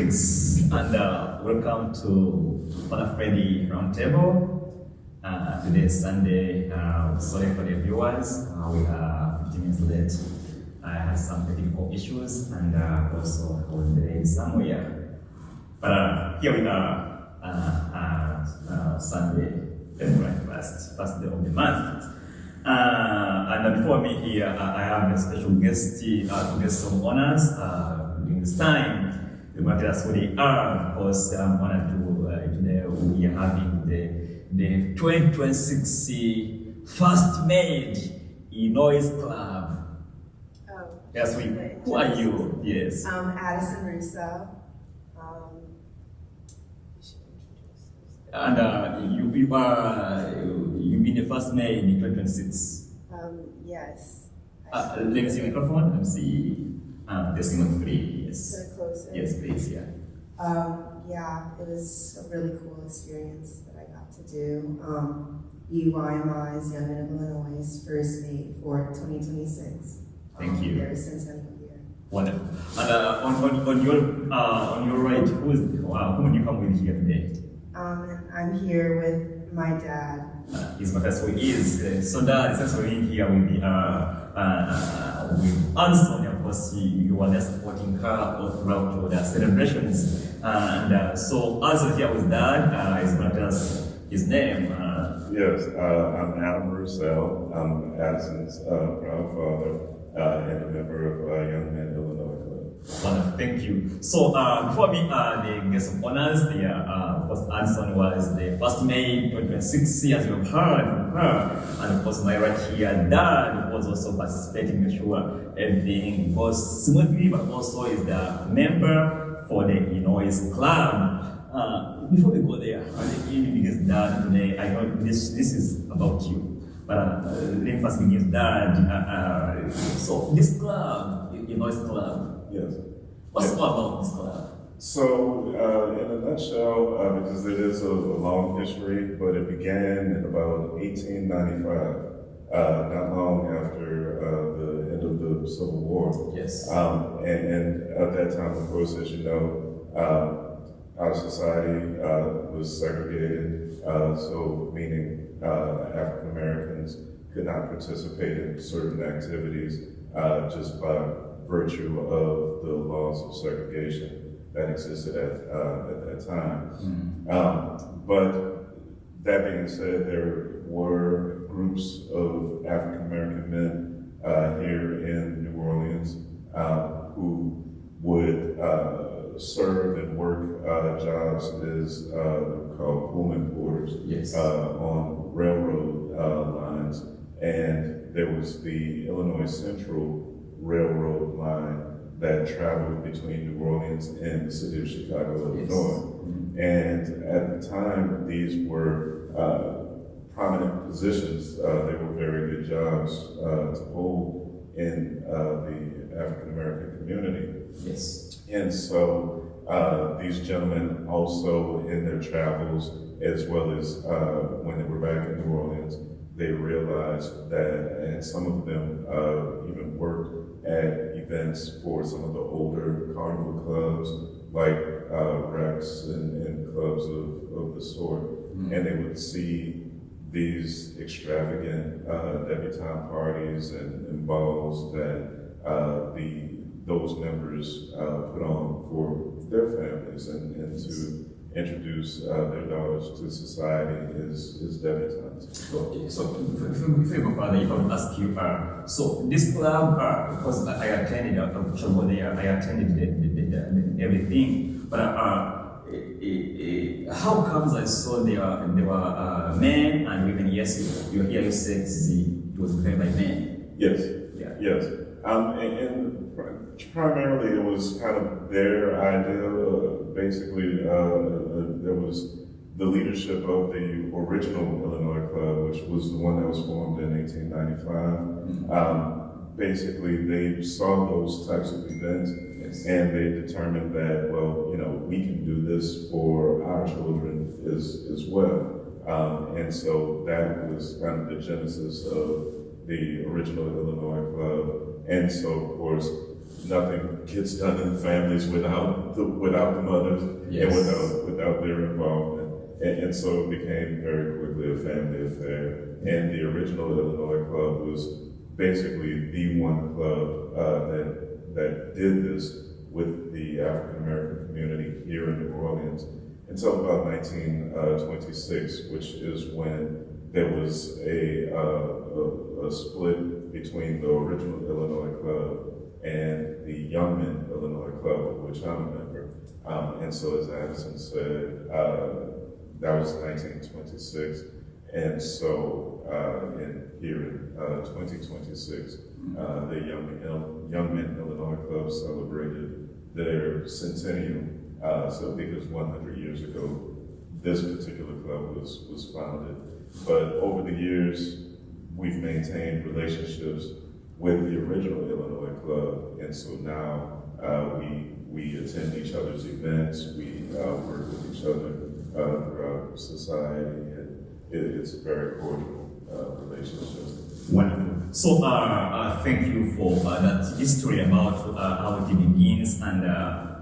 Greetings and welcome to Father Freddy Roundtable. Today is Sunday. Sorry for the viewers. We are 15 minutes late. I had some technical issues and also I was delayed somewhere. But here we are, Sunday, February 1st day of the month. And before me here, I have a special guest to get some honors during this time. The matters who they are, of course, I'm honored to today we are having the 2026 first Maid Noise Club. Oh, yes, who are you? Yes. Addison Russo. And you've been the first Maid in 2026. Yes. Let me see the microphone. Let me see. Testing on 3. Yes. Put it closer. Yes, please. Yeah. Yeah, it was a really cool experience that I got to do. UYMI's Young Men of Illinois' first Maid for 2026. Thank you. Very centennial year. Wonderful. And on your right, who do you come with here today? I'm here with my dad. He's my first who is. So Dad, since we're in here with Addison, of course, you are there supporting her all throughout the celebrations. And so Addison here with Dad is going to tell us his name. Yes, I'm Adam Roussel. I'm Addison's proud father and a member of Young Men Illinois Club. Wonderful, thank you. So before me, the guest of honors, first Addison was the first Maid 2026 as you've heard from her. And of course, my right here, Dad was also participating, make sure everything goes smoothly, but also is the member for the Illinois Club. Before we go there, because Dad today, I know this is about you. But let me first begin with Dad. So this club, Illinois Club. Yes. What's more about this club? So, in a nutshell, because it is a long history, but it began in about 1895, not long after the end of the Civil War. Yes. And at that time, of course, as you know, our society was segregated, so meaning African Americans could not participate in certain activities just by virtue of the laws of segregation that existed at that time. But that being said, there were groups of African American men here in New Orleans who would serve and work jobs as called Pullman porters. Yes. On railroad lines, and there was the Illinois Central Railroad line that traveled between New Orleans and the city of Chicago, Yes. Illinois. And at the time, these were prominent positions. They were very good jobs to hold in the African American community. Yes. And so these gentlemen also in their travels, as well as when they were back in New Orleans, they realized that, and some of them even worked at events for some of the older carnival clubs, like Rex and clubs of the sort, and they would see these extravagant debutante parties and balls that those members put on for their families and to introduce their daughters to society as debutantes. Okay, so if you go further, if I would ask you, so this club, because I attended, I attended everything, but how comes I saw there were men and women? Yes, you hear you said it was created by men. Yes. Yeah. Yes. And primarily it was kind of their idea. Basically, there was the leadership of the original Illinois Club, which was the one that was formed in 1895. Basically, they saw those types of events, yes, and they determined that, well, you know, we can do this for our children as well. And so that was kind of the genesis of the original Illinois Club. And so, of course, nothing gets done in families without the mothers Yes. and without their involvement. And so it became very quickly a family affair. And the original Illinois Club was basically the one club that did this with the African American community here in New Orleans until about 1926, which is when there was a split between the original Illinois Club and the Young Men Illinois Club, of which I'm a member. And so, as Addison said, that was 1926. And so, here in 2026, the Young Men Illinois Club celebrated their centennial. So because 100 years ago, this particular club was founded. But over the years, we've maintained relationships with the original Illinois Club, and so now we attend each other's events, we work with each other throughout society, and it's a very cordial relationship. Wonderful. So, thank you for that history about how it begins and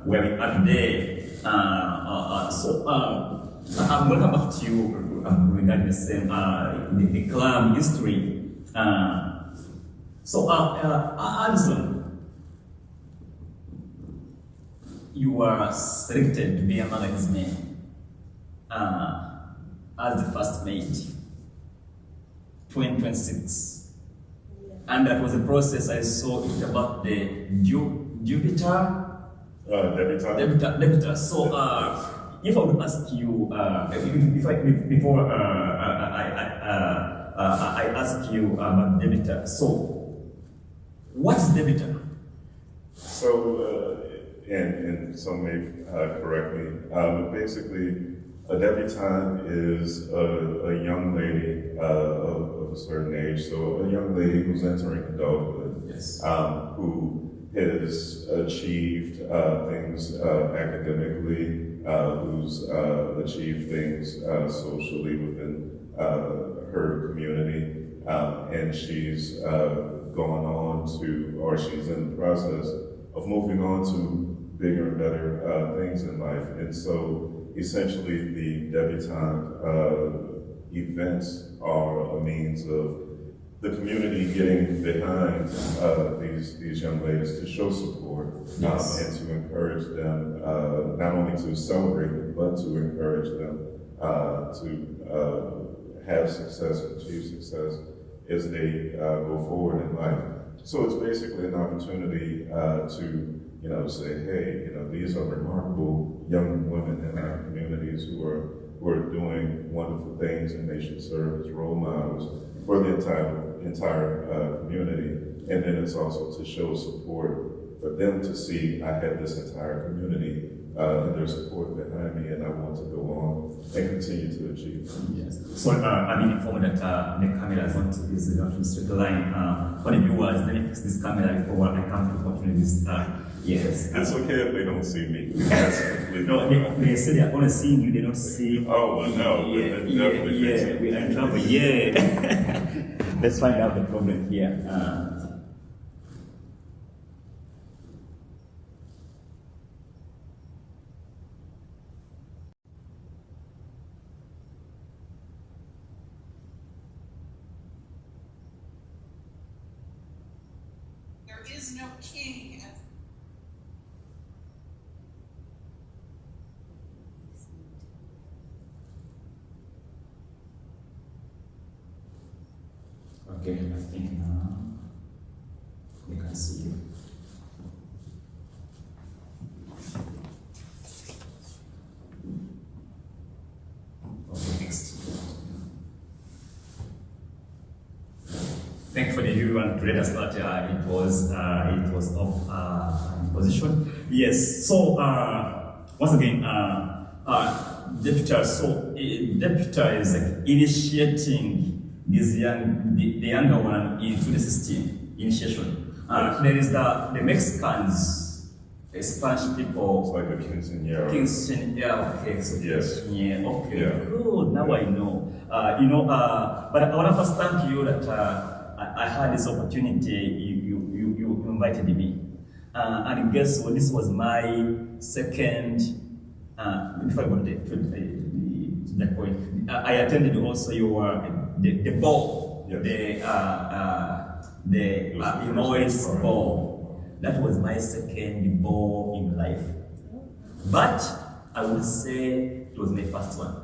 where we are today. I'm going to come back to you regarding the same the club history. Addison, you were selected to be among these men as the first Maid, 2026. And that was a process I saw it about the debutant. So, if I would ask you, before I ask you about debutant, so what is debutant? So, and some may correct me, but basically, a debutante is a young lady of a certain age, so a young lady who's entering adulthood, Yes. Who has achieved things academically, who's achieved things socially within her community, and she's gone on to, or she's in the process of moving on to bigger and better things in life. And so essentially the debutante events are a means of the community getting behind these young ladies to show support, Yes. and to encourage them not only to celebrate them, but to encourage them to have success and achieve success as they go forward in life. So it's basically an opportunity to say, hey, these are remarkable young women in our communities who are doing wonderful things, and they should serve as role models for the entire community. And then it's also to show support for them to see I have this entire community and their support behind me, and I want to go on and continue to achieve. Yes. So I've been informed that the camera is not in straight line. For the viewers, let me fix this camera before I come to opportunities. Yes. It's okay if they don't see me. That's completely No, they say they're only seeing you, they don't see. Oh, well, no. Yeah, we are in trouble. Yeah. Let's find out the problem here. There is no king as Okay, I think now we can see you. Okay, next. Thank you for the viewer to let us know that it was off position. Yes. So once again, deputy. So deputy is like initiating this the younger one into the system initiation. There is the Mexicans, the Spanish people. It's like a quinceañera. Quinceañera, okay. So Yes. Yeah, okay. Yeah. Good. Now I know. But I want to first thank you that I had this opportunity. You invited me. And guess what? This was my second. Before I go to that point, I attended also the ball, Yes. the Illinois ball. That was my second ball in life. But I would say it was my first one.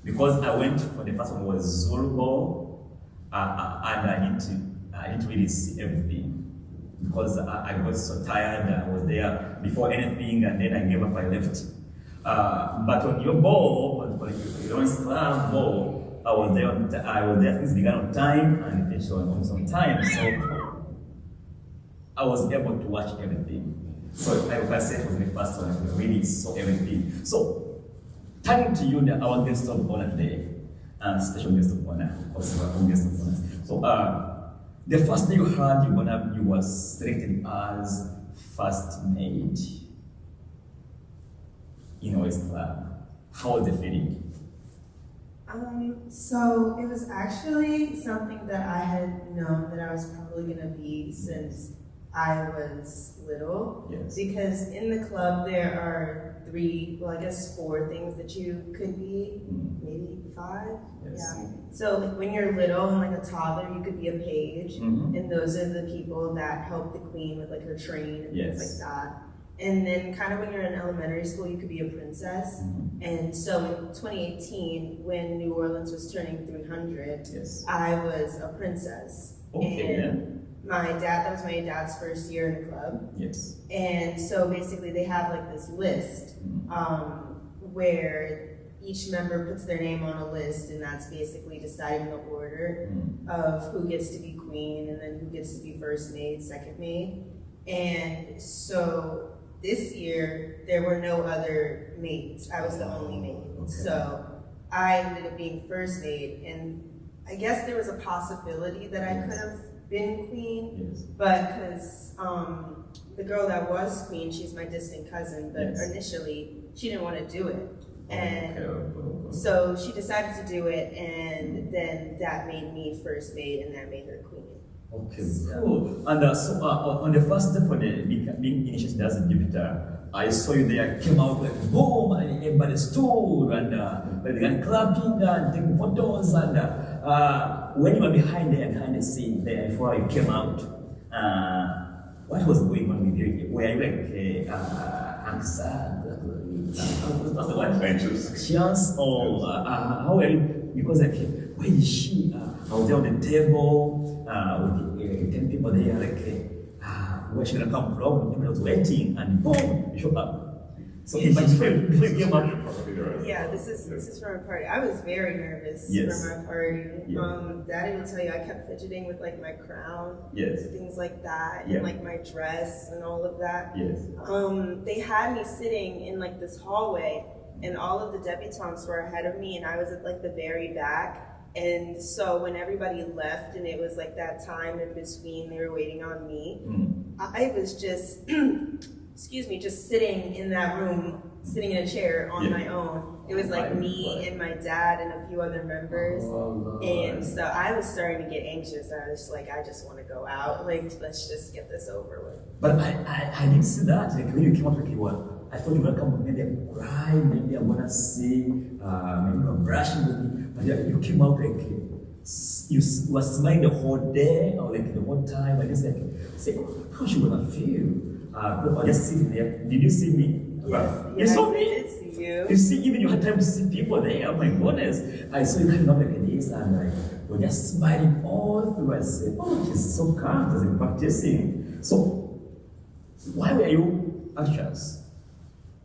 Because I went for the first one was Zulu ball, and I didn't really see everything. Because I got so tired, I was there before anything, and then I gave up, I left. But on your ball, on your club ball, I was there, things began on time, and finished on time. So I was able to watch everything. So I would say it was the first one, I really saw everything. So, turning to you, our guest of honor today, special guest of honor, also our own guest of honor. So, the first day you heard you were selected as first maid in West Club. How was the feeling? So it was actually something that I had known that I was probably gonna be since I was little. Yes. Because in the club there are 4 things that you could be, maybe 5. Yes. Yeah. So like when you're little and like a toddler, you could be a page, and those are the people that help the queen with like her train and things like that. And then kind of when you're in elementary school, you could be a princess. And so in 2018, when New Orleans was turning 300, I was a princess. Okay. And that was my dad's first year in the club. Yes. And so basically they have like this list where each member puts their name on a list, and that's basically deciding the order of who gets to be queen and then who gets to be first maid, second maid. And so this year there were no other maids. I was the only maid. Okay. So I ended up being first maid, and I guess there was a possibility that I could have been queen, but because the girl that was queen, she's my distant cousin, but initially she didn't want to do it. And so she decided to do it, and then that made me first maid, and that made her queen. Okay, cool. And so on the first step for the being initiated as a deputy, I saw you there, came out like boom, and everybody stood, and they began clapping and taking photos. And when you were behind the scene there, before you came out, what was going on with you? Were you like anxious, or how were you? Because like, where is she? I was there on the table with 10 people there, like, where she gonna come from? Everyone was waiting, and boom, you showed up. So before you came up, yeah, this is from a party. I was very nervous for my party. Daddy will tell you I kept fidgeting with like my crown, things like that, and like my dress and all of that. They had me sitting in like this hallway, and all of the debutantes were ahead of me, and I was at like the very back. And so when everybody left and it was like that time in between, they were waiting on me, I was just, just sitting in that room, sitting in a chair on my own. It was like me and my dad and a few other members. And so I was starting to get anxious. I was like, I just want to go out. Like, let's just get this over with. But I didn't see that. Like when you came up with I thought you were going to come, maybe I'm crying, maybe I'm going to say, maybe I'm brushing with me. But you came out like, you were smiling the whole day, or like the whole time. I just like, say, how she going to feel? Or just sitting there. Did you see me? Yes. You saw me? I did see you. You see, even you had time to see people there. Oh my goodness. I saw you coming up like this, and like, you're just smiling all through. I said, oh, she's so calm, she's practicing. So, why were you anxious?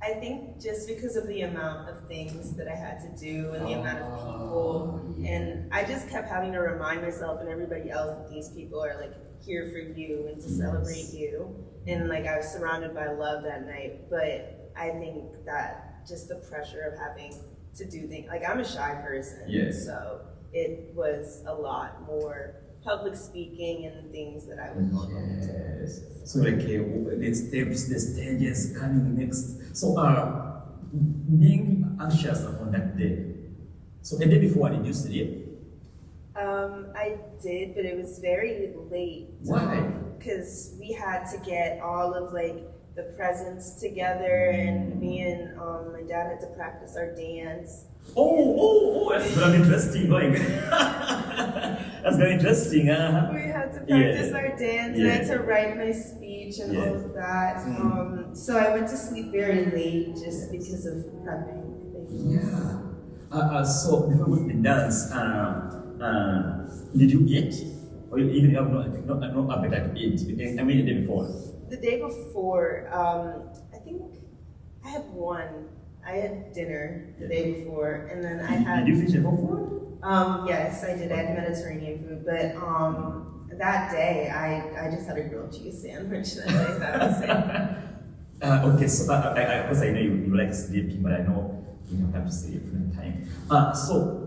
I think just because of the amount of things that I had to do and the amount of people, and I just kept having to remind myself and everybody else that these people are like here for you and to celebrate you. And like I was surrounded by love that night, but I think that just the pressure of having to do things, like I'm a shy person, so it was a lot more public speaking and things that I would normally do. So like the steps, the stages coming next. So being anxious on that day. So the day before, did you sleep? I did, but it was very late. Why? Because we had to get all of like the presents together, and me and my dad had to practice our dance. That's very interesting. Going. That's very interesting. We had to practice our dance, and I had to write my speech and all of that. So I went to sleep very late just because of prepping. So before we the dance, did you eat? Or you even have no appetite to eat? I mean, the day before. The day before, I think I had one. I had dinner the day before, and then I had. Did you finish for food? Yes, I did. I had Mediterranean food, but that day I just had a grilled cheese sandwich, and that was it. Okay, so of course I know you like sleeping, but I know you don't have to sleep in time. So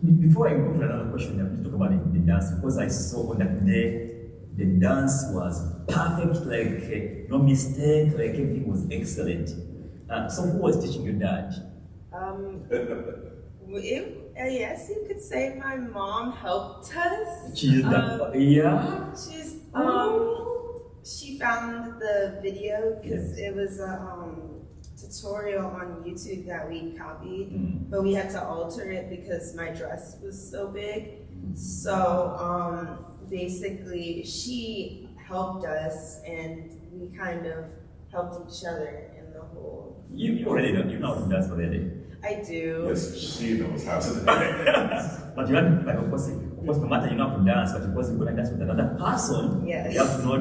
before I go to another question, I want to talk about the dance, because I saw on that day the dance was perfect, like no mistake, like everything was excellent. So who was teaching your dad? Yes, you could say my mom helped us. She found the video because it was a tutorial on YouTube that we copied, but we had to alter it because my dress was so big. So basically, she helped us, and we kind of helped each other in the whole. You already know, you know how to dance already. I do. Yes, she knows how to dance. But you have to, like, of course, no matter you know how to dance, but because you're going to dance with another person, you have to know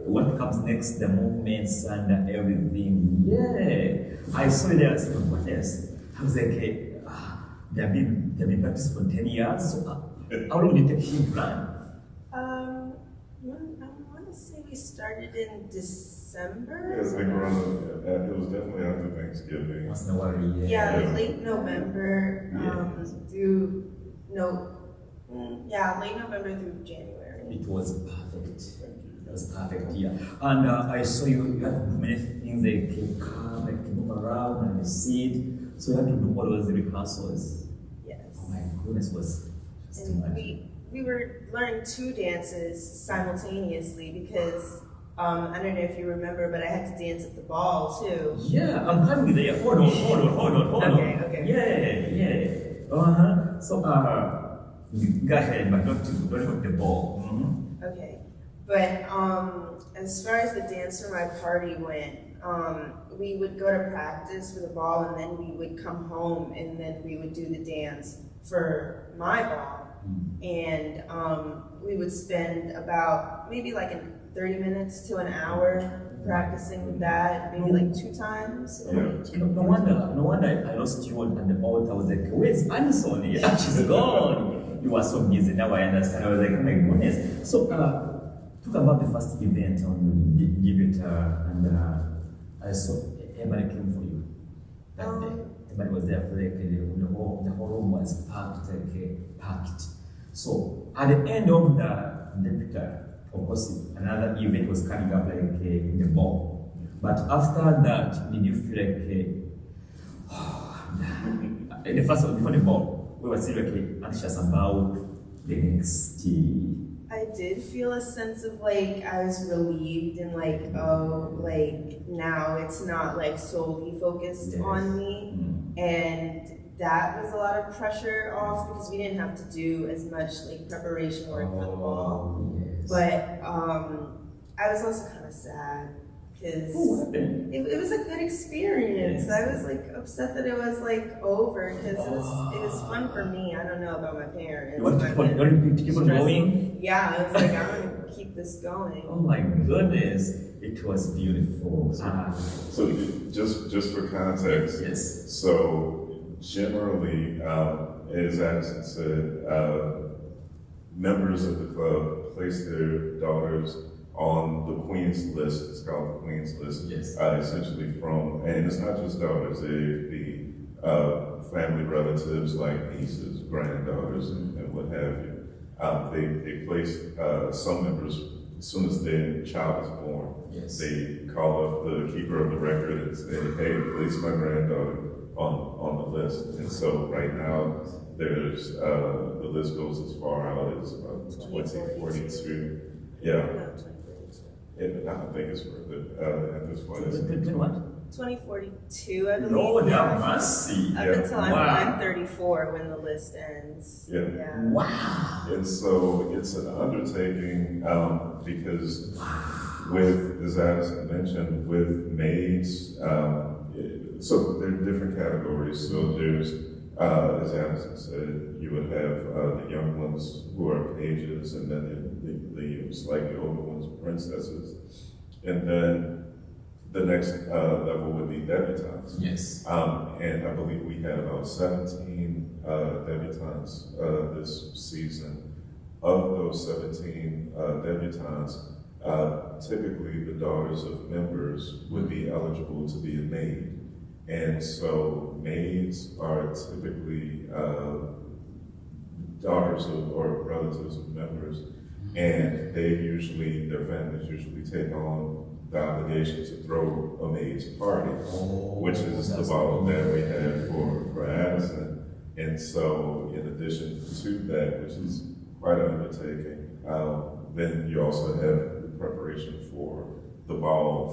what comes next, the movements and everything. Yeah. I saw you there as well. What else? I was like, they've been practicing for 10 years. So how long did it take him to learn? I want to say we started in December. Yes, like around, it was definitely after Thanksgiving. Once in a while, yeah, late November through late November through January. It was perfect. It was perfect, yeah. And I saw you had many things like move around and sit. So you had to do all those rehearsals. Yes. Oh my goodness, it was just too much. We were learning 2 dances simultaneously because I don't know if you remember, but I had to dance at the ball too. Yeah, I'm coming there. Hold on. Okay. So go ahead, but don't hit the ball. Okay. But as far as the dance for my party went, we would go to practice for the ball, and then we would come home, and then we would do the dance for my ball. And we would spend about maybe like 30 minutes to an hour practicing that, maybe like 2 times. No wonder I lost you at the altar. I was like, where's Addison? Yeah, she's gone. You were so busy. Now I understand. I was like, oh my goodness. So talk about the first event on the Debater, and I saw everybody came for you that day. Everybody was there for like the whole room was packed. So at the end of the Debater, of course, another event was coming up, like the ball. But after that, did you feel like the first one before the ball, we were still anxious about the next? I did feel a sense of like I was relieved and like, oh, like now it's not like solely focused on me, and that was a lot of pressure off because we didn't have to do as much like preparation work for the ball. But I was also kind of sad because it was a good experience. I was like upset that it was like over because it was fun for me. I don't know about my parents. You want to keep on going? Yeah, I was like, I want to keep this going. Oh my goodness, it was beautiful. So just for context, so generally, as Addison said, members of the club place their daughters on the Queen's List. It's called the Queen's List. Essentially from, and it's not just daughters, they be family relatives like nieces, granddaughters, and what have you. They place some members, as soon as their child is born, they call up the keeper of the record and say, hey, place my granddaughter on the list. And so right now, there's the list goes as far out as 2042. Yeah. I think it's further at this point. What? 2042, I believe. Lord have mercy. Up until I'm 34 when the list ends. Yeah. Wow. And so it's an undertaking because with, as Addison mentioned, with maids, so there are different categories. So there's, as Addison said, you would have the young ones who are pages, and then the slightly older ones, princesses. And then the next level would be debutantes. Yes. And I believe we had about 17 debutantes this season. Of those 17 debutantes, typically the daughters of members would be eligible to be a maid. And so maids are typically daughters of or relatives of members, and their families usually take on the obligation to throw a maid's party, which is the ball that we had for Addison. And so in addition to that, which is quite an undertaking, then you also have the preparation for the ball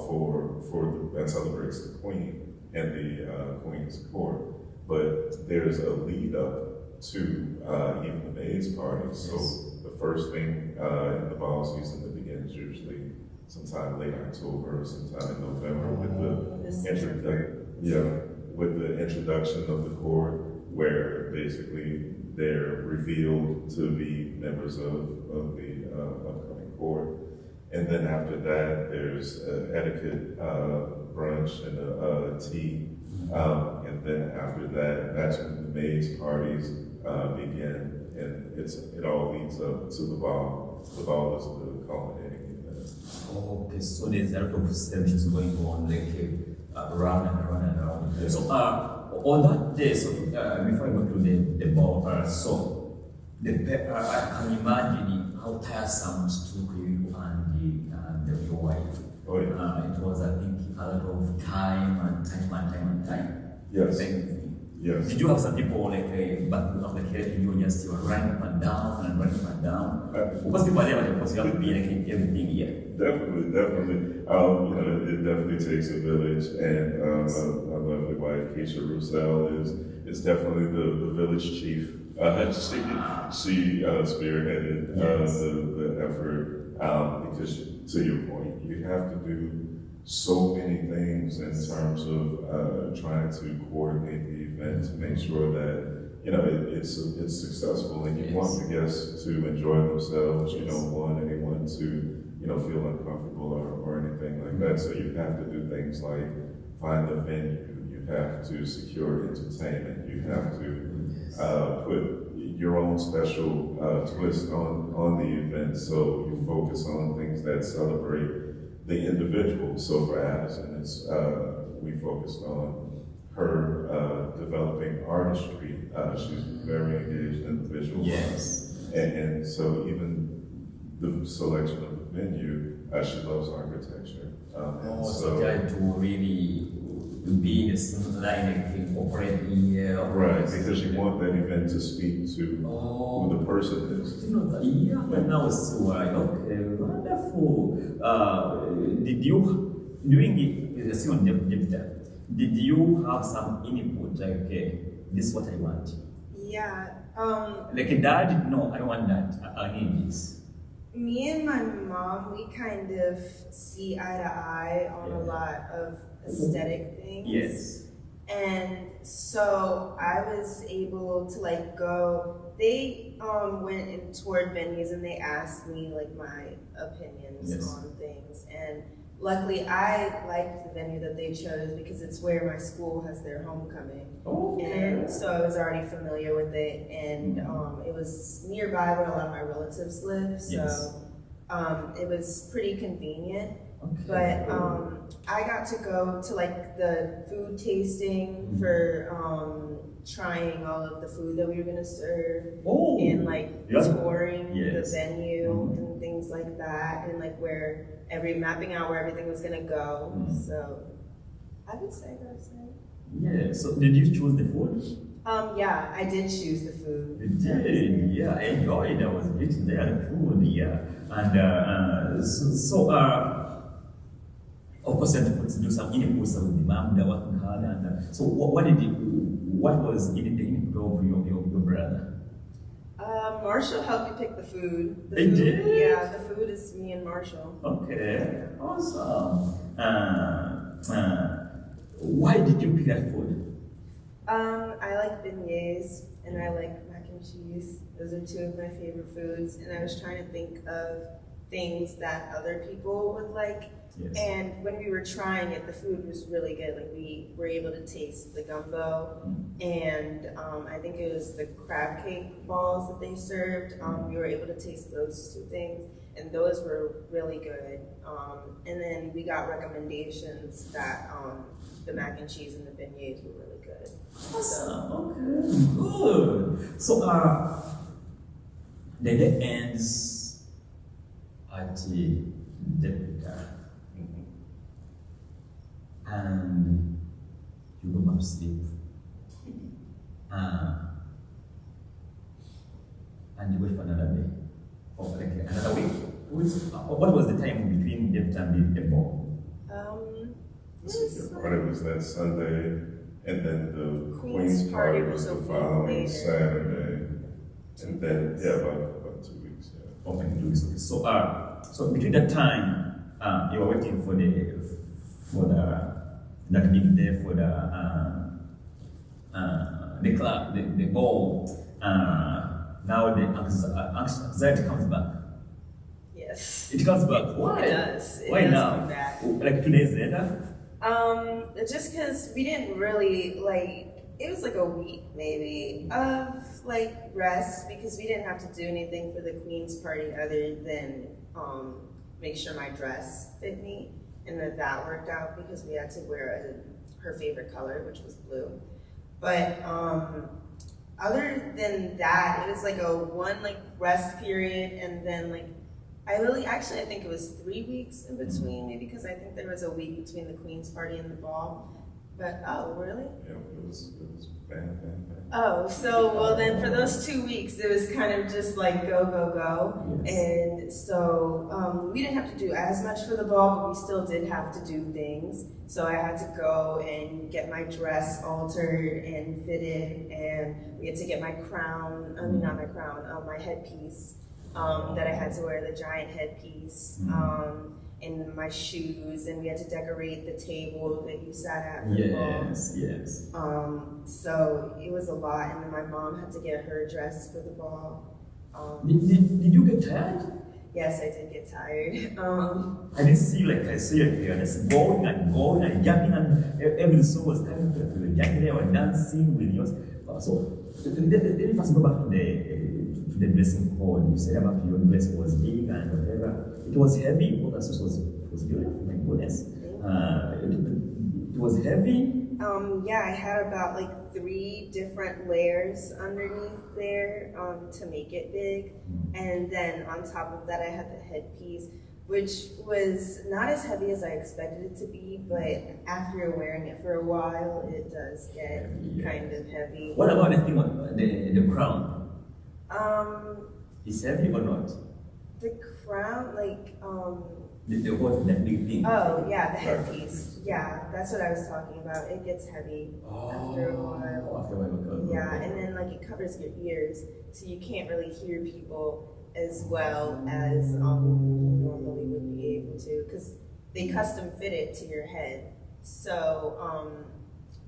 that celebrates the Queen and the Queen's court. But there's a lead up to even the maid's party. So the first thing in the ball season that begins usually sometime late October or sometime in November with the introduction of the court, where basically they're revealed to be members of the upcoming court. And then after that, there's etiquette brunch and a tea. And then after that, that's when the maids' parties begin, and it all leads up to the ball. The ball is the culminating event. Okay, so there's a lot of celebrations going on, like round and round and round. So on that day, so before I go to the ball, so I can imagine how tiresome it took you and your wife. Oh, yeah. It was, I think, a lot of time. Yes. Yes. Did you have some people like helping you just you were running up and down and running up and down? Because people are there, of course, you have to be like everything here. Definitely. It definitely takes a village, and my lovely wife, Keisha Roussel, is definitely the village chief. She spearheaded the effort because, to your point, you have to do so many things in terms of trying to coordinate the event to make sure that it's successful, and you want the guests to enjoy themselves. You don't want anyone to feel uncomfortable or anything like that. So you have to do things like find the venue. You have to secure entertainment. You have to put your own special twist on the event. So you focus on things that celebrate the individual. So for Addison, we focused on her developing artistry. She's very engaged in the visual arts. And so even the selection of the venue, she loves architecture. So try to really be in the same line and operate here. Right, because you want that event to speak to who the person is. When I was okay, wonderful. Did you, during the second debut, did you have some input like, this is what I want? Yeah. Like Dad, no, I want that. I need this. Me and my mom, we kind of see eye to eye on a lot of aesthetic things. Yes. And so I was able to go, they went and toured venues and they asked me my opinions on things. And luckily I liked the venue that they chose because it's where my school has their homecoming. And so I was already familiar with it, and it was nearby where a lot of my relatives live, so it was pretty convenient. But I got to go to the food tasting for trying all of the food that we were gonna serve, and touring the venue and things like that, and mapping out where everything was gonna go. So I would say that's it. Yeah. So did you choose the food? Yeah, I did choose the food. You did, yeah. I enjoyed it. I was eating there, the food, yeah. And of course, you had to do some inputs with the mom, they're working hard. And so, what was in the input of your brother? Marshall helped me pick the food. They did? Yeah, the food is me and Marshall. Okay, awesome. Why did you pick that food? I like beignets and I like mac and cheese. Those are two of my favorite foods. And I was trying to think of things that other people would like. Yes. And when we were trying it, the food was really good. Like we were able to taste the gumbo, and I think it was the crab cake balls that they served. We were able to taste those two things, and those were really good. And then we got recommendations that the mac and cheese and the beignets were really good. Awesome. Okay. Good. So the day ends at the Depica. And you go back to sleep. And you wait for another day. Or like another week. What was the time between Depica and the ball? It was that Sunday, and then the Queen's party was the following Saturday. And then, about 2 weeks. Yeah. Okay, 2 weeks. Okay. So between that time, you were waiting for that big day for the club, the ball. Now the anxiety comes back. Yes. It comes back. Why? It does. Why does now? come back. Like 2 days later? Just because we didn't really it was like a week maybe of rest, because we didn't have to do anything for the Queen's party other than make sure my dress fit me, and that worked out because we had to wear her favorite color, which was blue. But other than that, it was like a rest period, and then I think it was 3 weeks in between, maybe, because I think there was a week between the Queen's party and the ball. But, oh, really? Yeah, it was bang. Oh, so, well then for those 2 weeks, it was kind of just go. Yes. And so we didn't have to do as much for the ball, but we still did have to do things. So I had to go and get my dress altered and fitted, and we had to get my crown, my headpiece, that I had to wear, the giant headpiece. And my shoes, and we had to decorate the table that you sat at for the ball. Yes. So it was a lot, and then my mom had to get her dress for the ball. Did you get tired? Yes, I did get tired. I didn't see I saw you here, just going and jumping, and every song was coming to the jumping there, or dancing with yours. So let me first go back to the dressing code. You said about your dress was big and whatever. It was heavy. It was beautiful. My goodness. It was heavy. Yeah, I had about 3 different layers underneath there to make it big, and then on top of that, I had the headpiece, which was not as heavy as I expected it to be, but after you're wearing it for a while, it does get kind of heavy. What about the thing on the crown? Is heavy or not? The crown, the whole that big thing. Oh yeah, the headpiece. Yeah, that's what I was talking about. It gets heavy after a while. After a while. Yeah, and then it covers your ears, so you can't really hear people as well as you normally would be able to, because they custom fit it to your head. So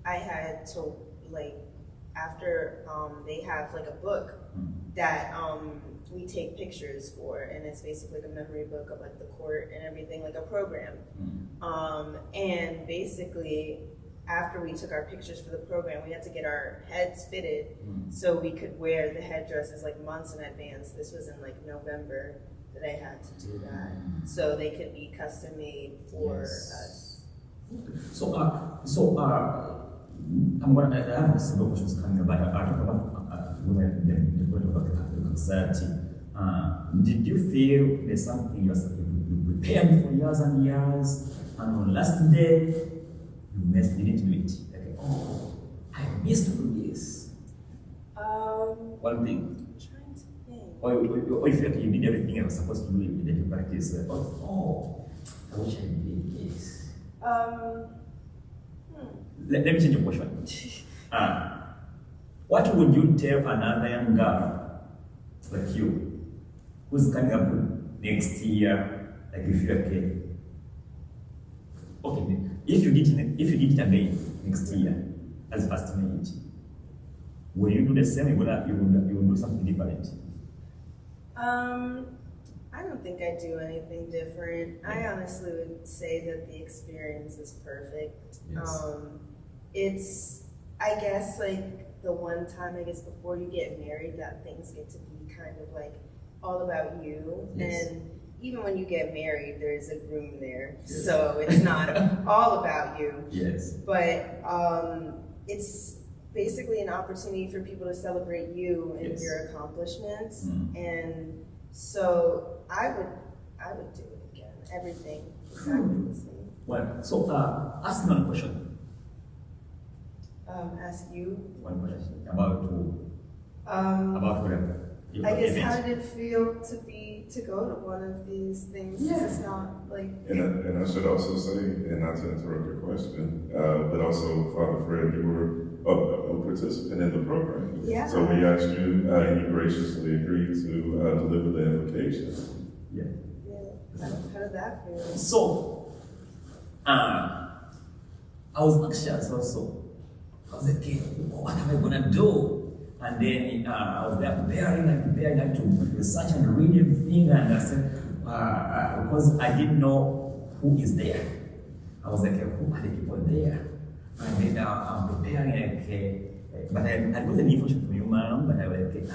I had to after they have a book that we take pictures for, and it's basically a memory book of the court and everything, a program. And basically, after we took our pictures for the program, we had to get our heads fitted so we could wear the headdresses months in advance. This was in November that I had to do that, so they could be custom made for us. So I have several questions coming about. I talk about the point about the Catholic society. Did you feel there's something you prepared for years and years, and on last day you didn't do it? oh, I missed to do this. One thing. I'm trying to think. Or if you did everything I was supposed to do in the practice, oh, I wish I did this. Let me change your question. What would you tell another young girl like you who's coming up next year, like if you're a kid? Okay, if you did it again next year as first Maid, will you do the same? You will do something different? I don't think I'd do anything different. I honestly would say that the experience is perfect. Yes. It's, I guess, like the one time, I guess, before you get married, that things get to be kind of like all about you. Yes. And even when you get married, there's a groom there. Yes. So it's not all about you. Yes. But it's basically an opportunity for people to celebrate you and Yes. your accomplishments. Mm. And so I would do it again. Everything exactly the same. Well, so ask me one question. Ask you. One question about whatever. I guess how did it feel to go to one of these things? Yeah. It's not like. And I should also say, and not to interrupt your question, but also, Father Fred, you were a participant in the program. Yeah. So we asked you, and you graciously agreed to deliver the invocation. Yeah. Yeah. How did that feel? So, I was anxious also. I was like, okay, what am I gonna do? And then I was there preparing to research and read everything, and I said, because I didn't know who is there. I was like, who are the people there? And then I'm preparing, but I got the information from you, ma'am, but I was like,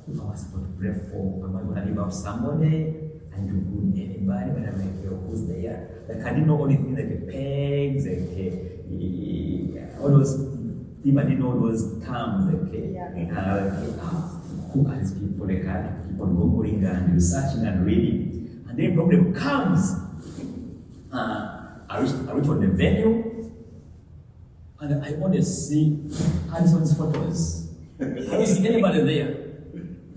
who am I supposed to pray for? Am I going to leave out somebody? And you good anybody? But I'm like, who's there? Like, I didn't know all the things like the pegs, all those people, I didn't know those terms, who are these people? Like, I keep on Googling and researching and reading. And then the problem comes. I reach on the venue, and I want to see Addison's photos. I don't see anybody there.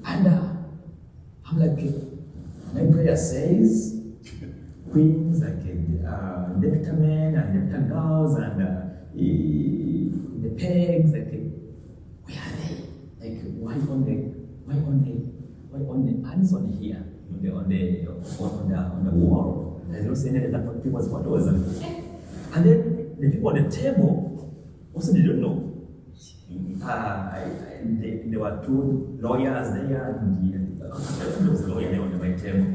And I'm like, my prayer says, queens, like deputy men and deputy girls, and the pegs, like, where are they? Like, why on the Addison here, on the wall? I don't see any other people's photos. And then the people on the table also didn't know. There were two lawyers there, and there was a lawyer there on my table.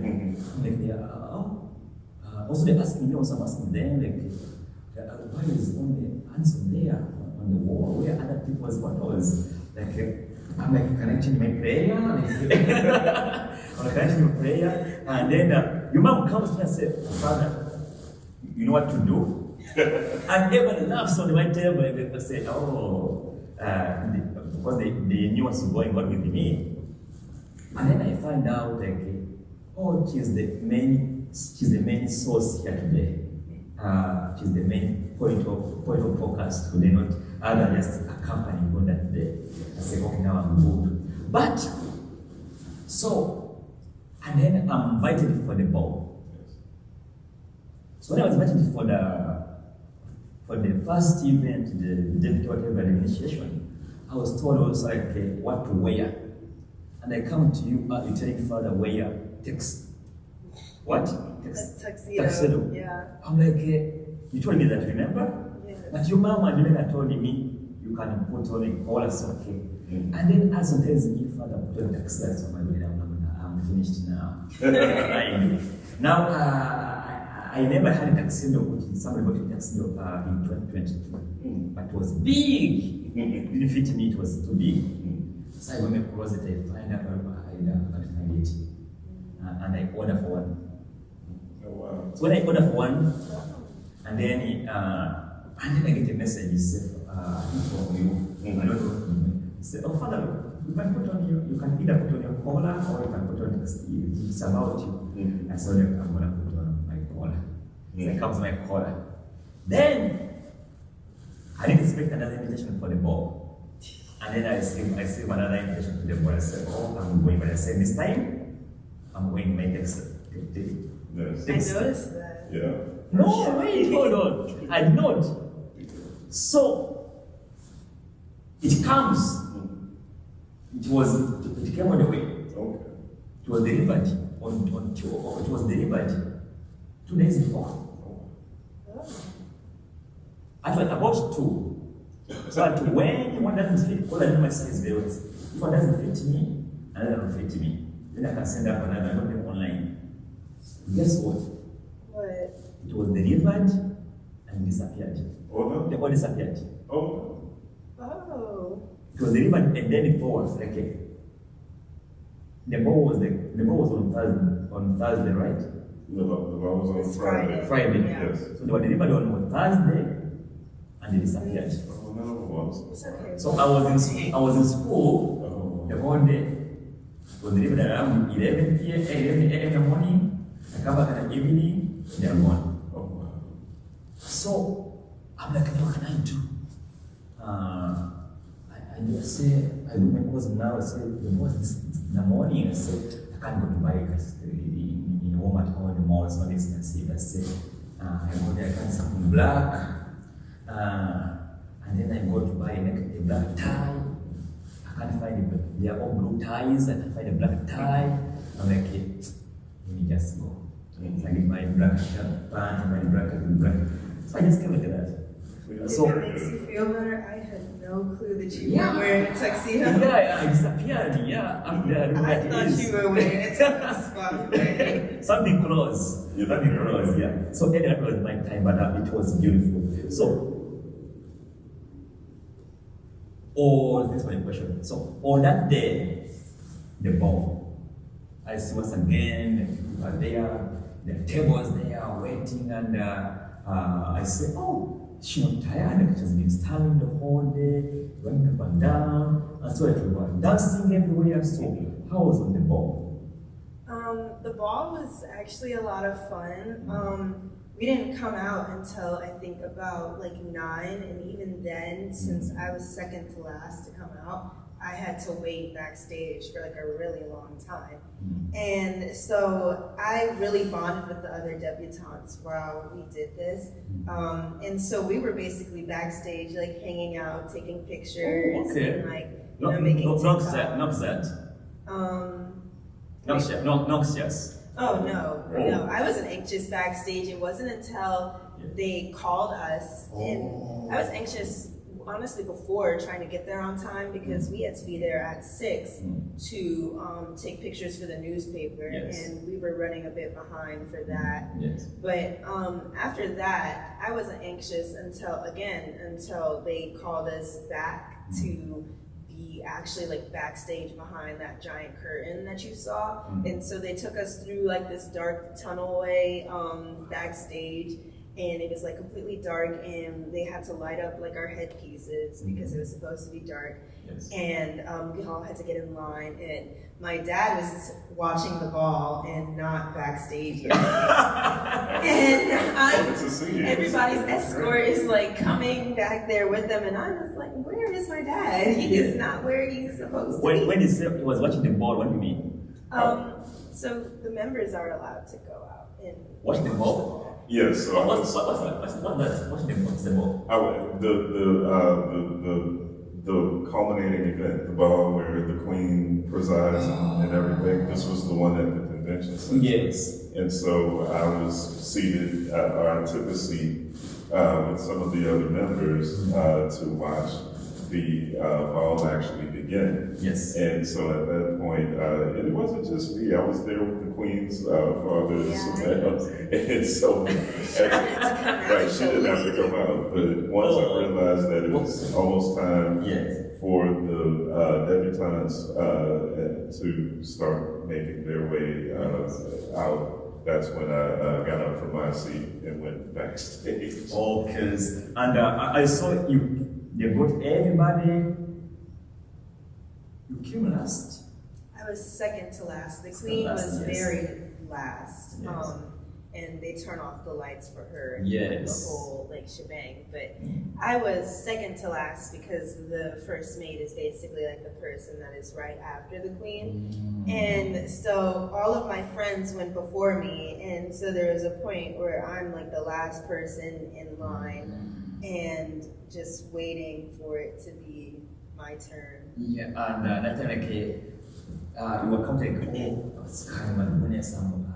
Like also they asked me, also I'm asking them, like, why is only Addison there on the wall? Where are other people's photos? Like, I'm like connecting my prayer, I'm connecting my prayer, and then your mom comes to me and says, Father, you know what to do? And everybody laughs on my table, and they say, because they knew what's going on with me. And then I find out, like, she's the main source here today. She's the main point of focus today, not other just accompanying on that day. I say, okay, now I'm good. But, so, and then I'm invited for the ball. So when I was invited for the first event, the deputy whatever initiation, I was told also like what to wear. And I come to you, you tell me Father, wear tuxedo. Yeah. I'm like, you told me that, remember? Yeah. But your mom and Elena told me you can put on a collar, so okay. Mm-hmm. And then as it tells me, Father, put on a tuxedo, so I'm finished now. Now, I never had a tuxedo, which somebody bought a tuxedo in 2022. But it was big. It didn't fit me, it was too big. So I went to the closet, I find out, I can't find it. And I order for one. Oh, wow. So when I order for one, and then I get a message, it says, for you. I don't know. It said, oh, Father, you can put on you can either put on your collar or you can put on it's about you. I said, I'm going to put on my collar. So it comes my collar. Then, I didn't expect another invitation for the ball. And then I received another invitation for the ball. I said, oh, I'm going. But I said, this time, I'm going to make this. Yes. I noticed that. Yeah. No, wait, hold on. I did not. So, it comes. It came on the way. Okay. It was delivered it was delivered 2 days before. Oh. Actually, about 2. So when one doesn't fit, because I know my size very well. If one doesn't fit me, another will fit me. Then I can send up another, not them online. Guess what? What? It was delivered and disappeared. Oh no. The ball disappeared. Oh. Oh. It was delivered and then it was like the ball was on Thursday, right? The ball was on It's Friday. Friday. Yeah. Yes. So they were delivered on Thursday and they disappeared. Oh no. It's okay. So I was in school the whole day. It was delivered around 11 p.m. 11 a.m. in the morning. I come back in the evening, they are gone. Oh wow. So I'm like, what can I do? I just say, I do my course now. I say, the boss in the morning. I say, I can't go to buy it in home at all anymore. It's not expensive. I say, I go there, I find something black. And then I go to buy a black tie. I can't find it. They are all blue ties. I can't find a black tie. I'm like, hey, let me just go. So I get my black shirt, pant, my black. So I just came like that. If it makes you feel better, I had no clue that you were wearing a tuxedo. Yeah, it disappeared. Yeah, I thought you were wearing a tuxedo. Something close. Something close, yeah. So that was my time, but it was beautiful. So, that's my question. So, on that day, the ball, I see once again, the people are there, the tables there waiting, and I say, oh, she's not tired, she's been standing the whole day, running up and down, and so everyone dancing everywhere. So, how was on the ball? The ball was actually a lot of fun. We didn't come out until I think about like 9, and even then, since I was second to last to come out, I had to wait backstage for like a really long time. And so I really bonded with the other debutantes while we did this. And so we were basically backstage, like hanging out, taking pictures, and like, you know, making Noxious. Oh no, I wasn't anxious backstage. It wasn't until they called us, and I was anxious honestly before trying to get there on time because we had to be there at 6 to take pictures for the newspaper, and we were running a bit behind for that. But after that, I wasn't anxious until they called us back to be actually like backstage behind that giant curtain that you saw. And so they took us through like this dark tunnelway backstage, and it was like completely dark, and they had to light up like our headpieces because it was supposed to be dark. And we all had to get in line, and my dad was watching the ball and not backstage. And everybody's escort is like coming back there with them, and I was like, where is my dad? He is not where he's supposed to be. When he said he was watching the ball, what do you mean? So the members are allowed to go out and watch the ball? Yes. So what's the ball? The culminating event, the ball where the Queen presides and everything. This was the one at the convention center. Yes. And so I was seated, or I took a seat with some of the other members to watch the ball actually begin. Yes. And so at that point, it wasn't just me. I was there with the Queen's father as well. And so, right, she didn't have to come out. But once I realized that it was almost time for the debutantes to start making their way out, that's when I got up from my seat and went backstage. Okay. And I saw you brought everybody. You came last. I was second to last. The Queen was very last. and they turn off the lights for her and yes. the whole like shebang. But I was second to last because the first maid is basically like the person that is right after the queen. And so all of my friends went before me, and so there was a point where I'm like the last person in line and just waiting for it to be my turn. Yeah, and naturally, you were counting, oh, sekarang some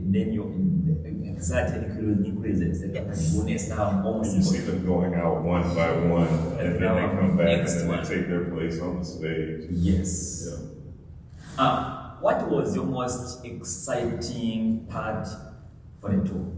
then you exactly increases the bonus now almost. You see them going out one by one, and then they come back and then they take their place on the stage. Yes. Yeah. What was your most exciting part for the tour?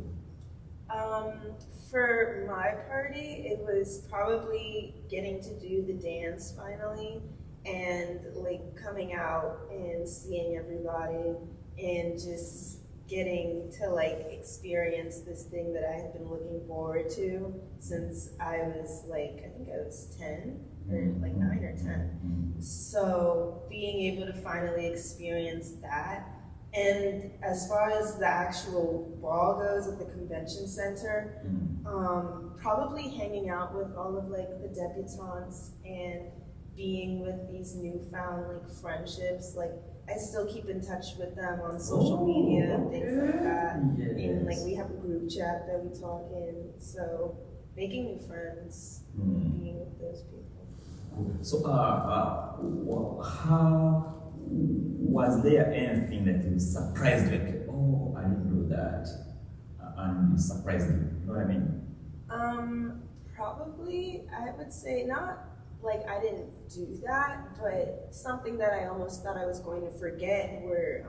For my party, it was probably getting to do the dance finally, and like coming out and seeing everybody, and just getting to like experience this thing that I had been looking forward to since I was like, I think I was 10 or like 9 or 10. So being able to finally experience that. And as far as the actual ball goes at the convention center, probably hanging out with all of like the debutantes and being with these newfound like friendships. Like I still keep in touch with them on social media and things like that. Yes. And like we have a group chat that we talk in. So making new friends, being with those people. So how was there anything that you surprised you, like, oh, I didn't do that, and it surprised you? You know what I mean? Probably, I would say not like I didn't do that, but something that I almost thought I was going to forget were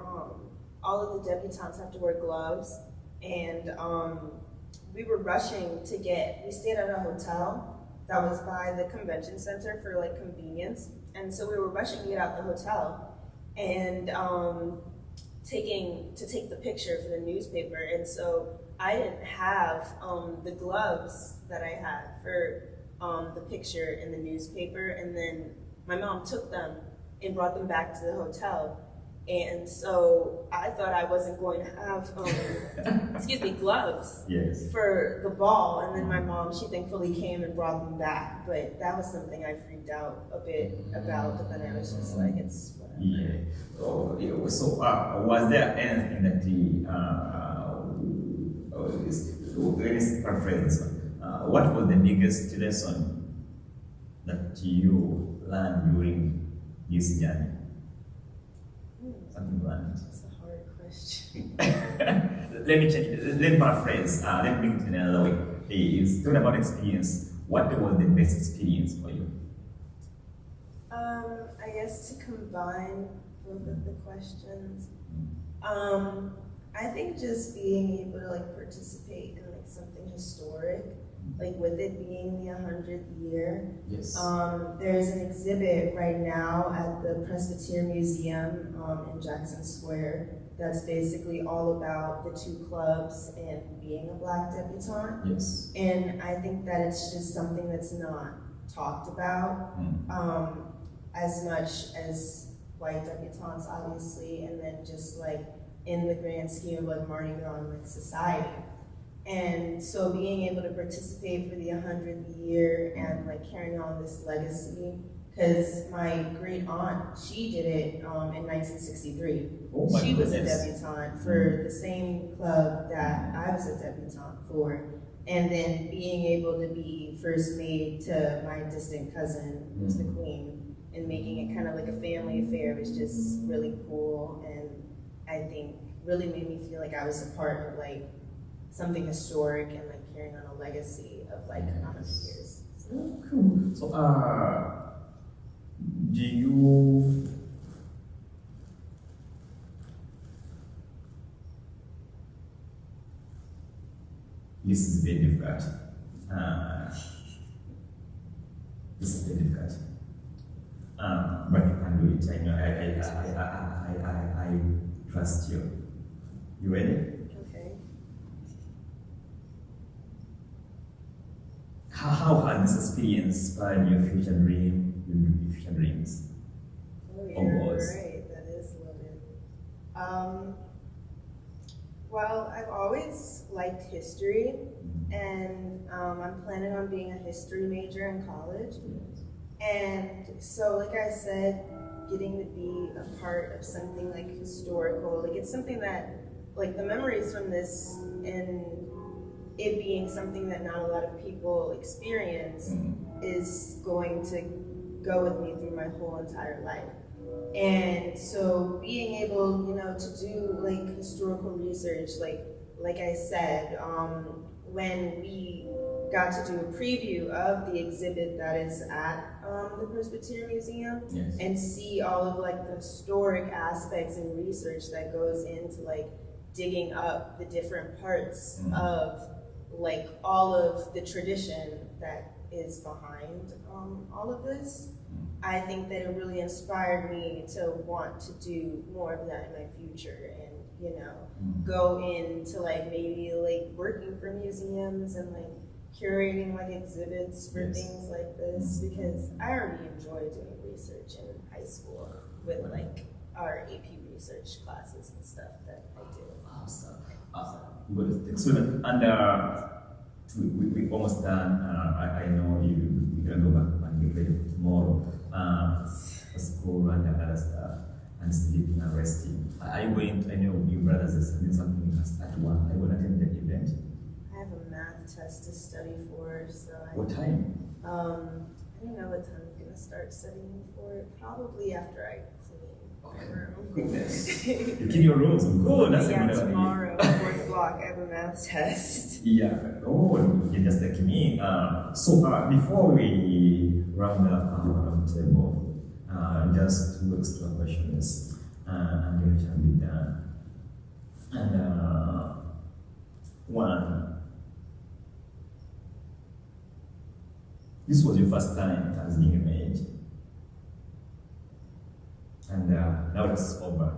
all of the debutantes have to wear gloves, and we were rushing to we stayed at a hotel that was by the convention center for like convenience, and so we were rushing to get out the hotel and take the picture for the newspaper, and so I didn't have the gloves that I had for the picture in the newspaper, and then my mom took them and brought them back to the hotel, and so I thought I wasn't going to have gloves for the ball, and then my mom, she thankfully came and brought them back, but that was something I freaked out a bit about, but then I was just like, it's whatever. Yeah. So was there anything that let me paraphrase this one. What was the biggest lesson that you learned during this journey? Something you learned. That's a hard question. Let me change it. Let me paraphrase. Let me bring it in another way. It's talking about experience. What was the best experience for you? I guess to combine both of the questions. I think just being able to like participate in like something historic, like with it being the 100th year. Yes. There's an exhibit right now at the Presbyterian Museum in Jackson Square that's basically all about the two clubs and being a Black debutante. Yes. And I think that it's just something that's not talked about as much as white debutantes, obviously, and then just like in the grand scheme of like Mardi Gras and like society. And so being able to participate for the 100th year and like carrying on this legacy, because my great aunt, she did it in 1963. Oh, she was a debutante for the same club that I was a debutante for. And then being able to be first maid to my distant cousin, who's the queen, and making it kind of like a family affair was just really cool, and I think really made me feel like I was a part of like something historic and like carrying on a legacy of like 100 years. So. Cool. So do you this is very difficult. This is very difficult. But you can do it. I know. I trust you. You ready? Okay. How has this experience inspired your future dreams? Oh yeah, right. That is loaded. Well, I've always liked history, and I'm planning on being a history major in college. And so, like I said, getting to be a part of something like historical, like it's something that, like the memories from this and it being something that not a lot of people experience is going to go with me through my whole entire life. And so being able, you know, to do like historical research, like I said, when we got to do a preview of the exhibit that is at the Presbyterian Museum, and see all of like the historic aspects and research that goes into like digging up the different parts of like all of the tradition that is behind all of this. I think that it really inspired me to want to do more of that in my future, and you know, go into like maybe like working for museums and like curating like exhibits for things like this, because I already enjoy doing research in high school with like our AP research classes and stuff that I do. Awesome. Good. Excellent. And we almost done. I know you're gonna go back and get ready for tomorrow. For school and other stuff, and sleeping and resting. Are you going to, I know your brothers are doing something at 1. Are you going to attend the event? I have a math test to study for, so what time? I don't know what time I'm going to start studying for it. Probably after I clean my room. Goodness. You clean your rooms. Good. That's yeah, tomorrow, 4th block, I have a math test. Yeah. Oh, you're just like me. So before we round up our round table, just 2 extra questions, and then it can be done. And one, this was your first time as being a maid, and now it's over.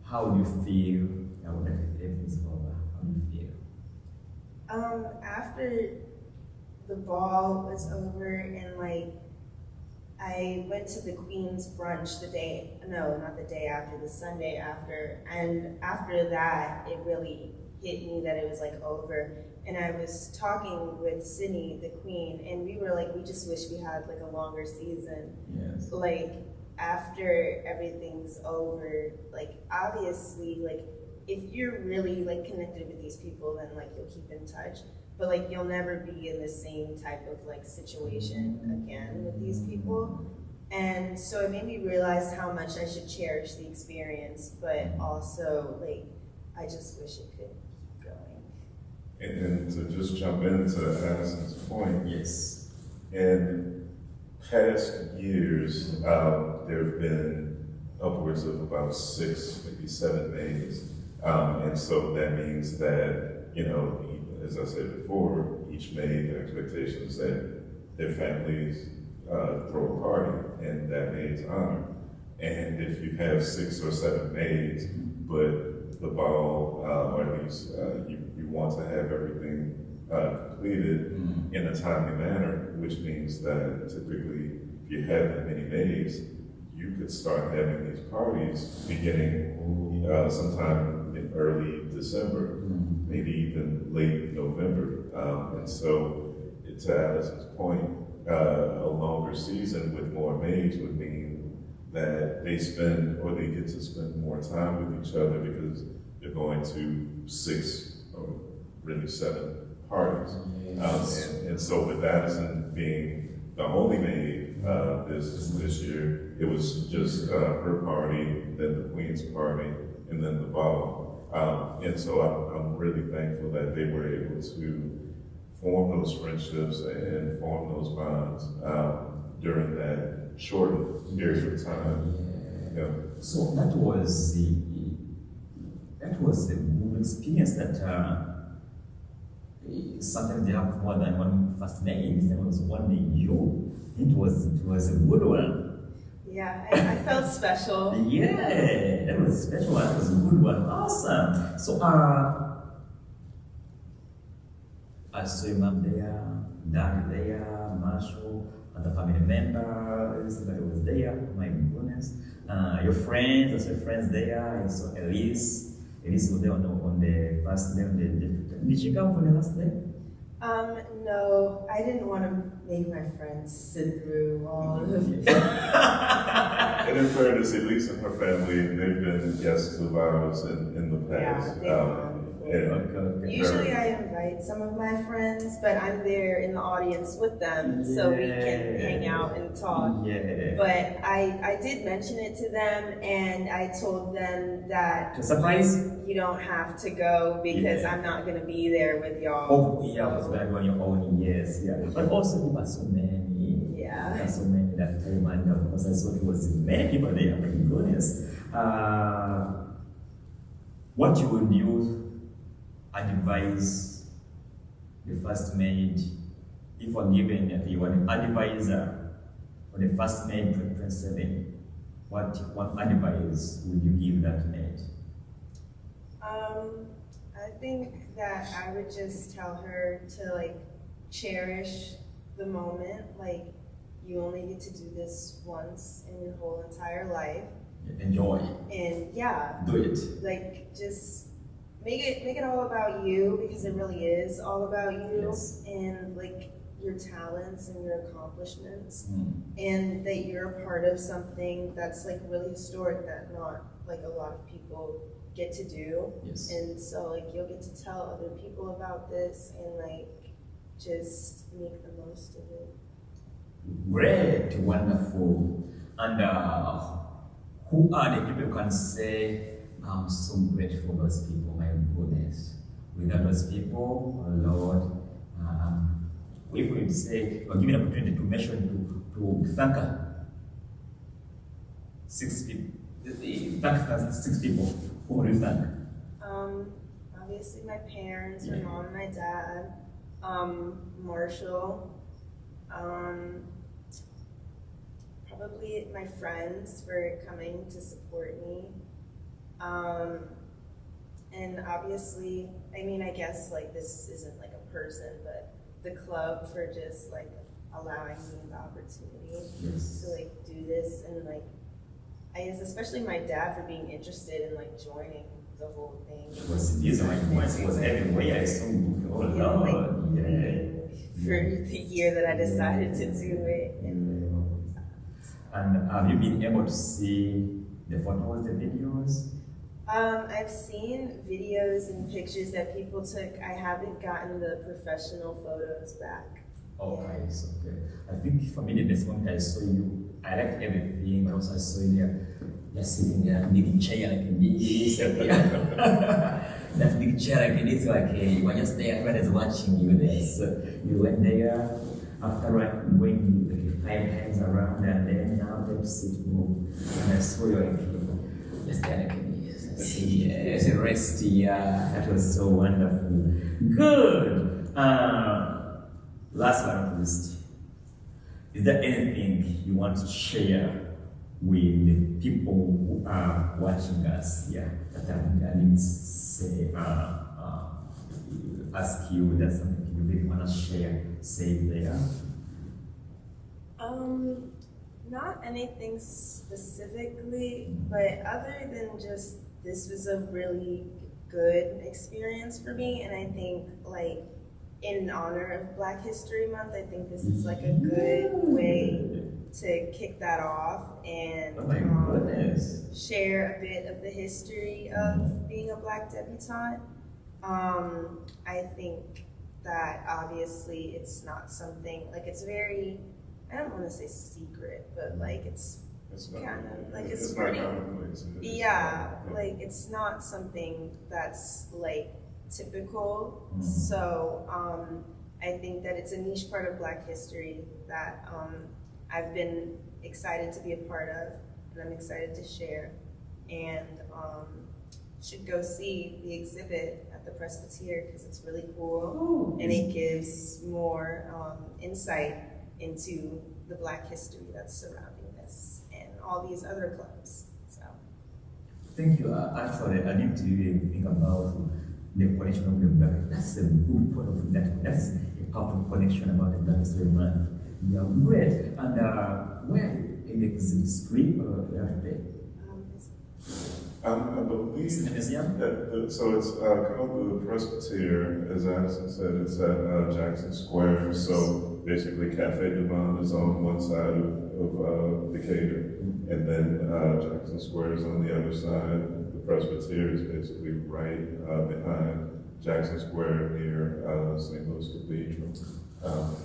How do you feel now that everything's over? How do you feel? After the ball was over and like I went to the Queen's brunch the Sunday after, and after that it really hit me that it was like over. And I was talking with Sydney, the Queen, and we were like, we just wish we had like a longer season. Yes. Like after everything's over, like obviously like if you're really like connected with these people, then like you'll keep in touch. But like you'll never be in the same type of like situation again with these people. And so it made me realize how much I should cherish the experience, but also like I just wish it could keep going. And to just jump into Addison's point, Yes. in past years, there have been upwards of about 6, maybe 7 maids. And so that means that, you know, as I said before, each maid, the expectation is that their families throw a party in that maid's honor. And if you have 6 or 7 maids, but the ball, or at least you want to have everything completed in a timely manner, which means that typically if you have that many maids, you could start having these parties beginning sometime in early December, maybe even late November. And so, to Addison's point, a longer season with more maids would mean that they get to spend more time with each other because they're going to 6 or really 7 parties. And so with Addison being the only maid this year, it was just her party, then the Queen's party, and then the ball. And so I'm really thankful that they were able to form those friendships and form those bonds during that short period of time. Yeah. So that was the good experience that sometimes they have more than one first name. There was one name you. It was a good one. Yeah, I felt special. Yeah, that was a special one. That was a good one. Awesome. So I saw your mom there, dad there, Marshall, other family members, everybody was there. My goodness. your friends, also friends there, and so Elise was there on the first day. Did she come for the last day? No, I didn't want to make my friends sit through all of it. And in fairness, Elise and her family, they've been guests of ours in the past. Usually I invite some of my friends, but I'm there in the audience with them so we can hang out and talk. Yeah. But I did mention it to them, and I told them that you don't have to go because I'm not going to be there with y'all. Oh, yeah, I was back on your own, yes, yeah. But also there were so many. Yeah. There were so many that time, and of course I saw it was many people there, my goodness. What you would use advise the first maid, if you're given that you are an advisor for the first maid 2027, what advice would you give that maid? I think that I would just tell her to like cherish the moment. Like, you only get to do this once in your whole entire life. Enjoy. And yeah, do it. Like, just make it all about you, because it really is all about you. Yes. And like your talents and your accomplishments, and that you're a part of something that's like really historic that not like a lot of people get to do. Yes. And so like you'll get to tell other people about this and like just make the most of it. Great, wonderful. And who are the people who can say, I'm so grateful for those people, my goodness. Without those people, oh Lord, if we would say, we're given an opportunity to mention, to thank 6 people. Thank 6 people. Who would you thank? Obviously my parents, my mom and my dad, Marshall, probably my friends for coming to support me. And obviously, I mean, I guess like this isn't like a person, but the club for just like allowing me the opportunity to like do this, and like I guess especially my dad for being interested in like joining the whole thing. These are my points. It was everywhere. I saw for the year that I decided to do it. And have you been able to see the photos, the videos? I've seen videos and pictures that people took. I haven't gotten the professional photos back. Okay, so okay. I think for me the next moment I saw you, I liked everything, but also I saw you there, just sitting there, big chair like this. That big chair like this, like you were just there, everyone is watching you there. So you went there, after like going like 5 times around, and then now they sit move. And I saw you like just there like this. Yes, rest, that was so wonderful. Good. Last but not least, is there anything you want to share with the people who are watching us here that I didn't say, ask you, there's something you really want to share, say there? Not anything specifically, but other than just this was a really good experience for me, and I think like in honor of Black History Month, I think this is like a good way to kick that off and share a bit of the history of being a Black debutante. I think that obviously it's not something, like it's very, I don't want to say secret, but like it's kind of like it's pretty, like it's not something that's like typical. So I think that it's a niche part of Black history that I've been excited to be a part of, and I'm excited to share, and should go see the exhibit at the Presbyterian because it's really cool. And it gives more insight into the Black history that's surrounding this and all these other clubs. So, thank you. Actually, I need to really think about the connection of the Black. That's a good point of that. That's a powerful connection about the Black History Month. Yeah, great. And where in the exhibit free or you have to pay? I believe It's in the museum? so it's called the Presbyterian, as Addison said. It's at Jackson Square. So basically, Cafe du Monde is on one side of Decatur, and then Jackson Square is on the other side. The Presbyterian is basically right behind Jackson Square near St. Louis Cathedral.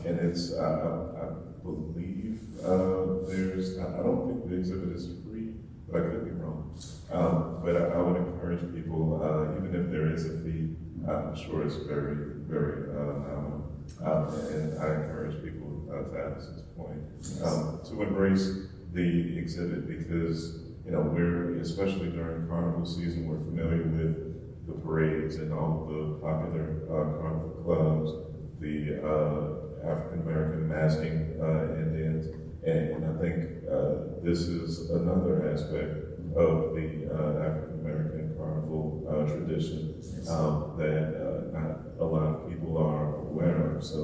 And it's, I believe there's, I don't think the exhibit is free, but I could be wrong. But I would encourage people, even if there is a fee, I'm sure it's very, very nominal. And I encourage people, to Addison's point, to embrace the exhibit because, you know, we're, especially during carnival season, we're familiar with the parades and all the popular carnival clubs, the African American masking Indians, and I think this is another aspect of the African American carnival tradition that not a lot of people are aware of. So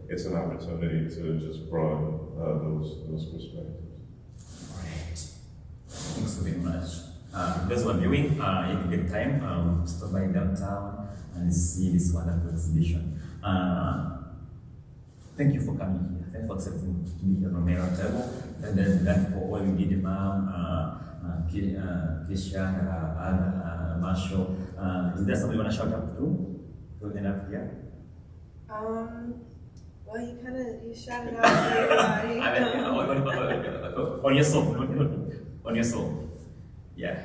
it's an opportunity to just broaden those perspectives. Right. Thanks very much. Those who are viewing, if you get time, stop by downtown and see this wonderful exhibition. Thank you for coming here. Thanks for accepting to be here on the round table. And then that for all you did, Ma'am, Kishan, Anna, Marshall. Is there something you want to shout out to end up here? Well, you shouted out to everybody. On yourself, on yourself. Yeah.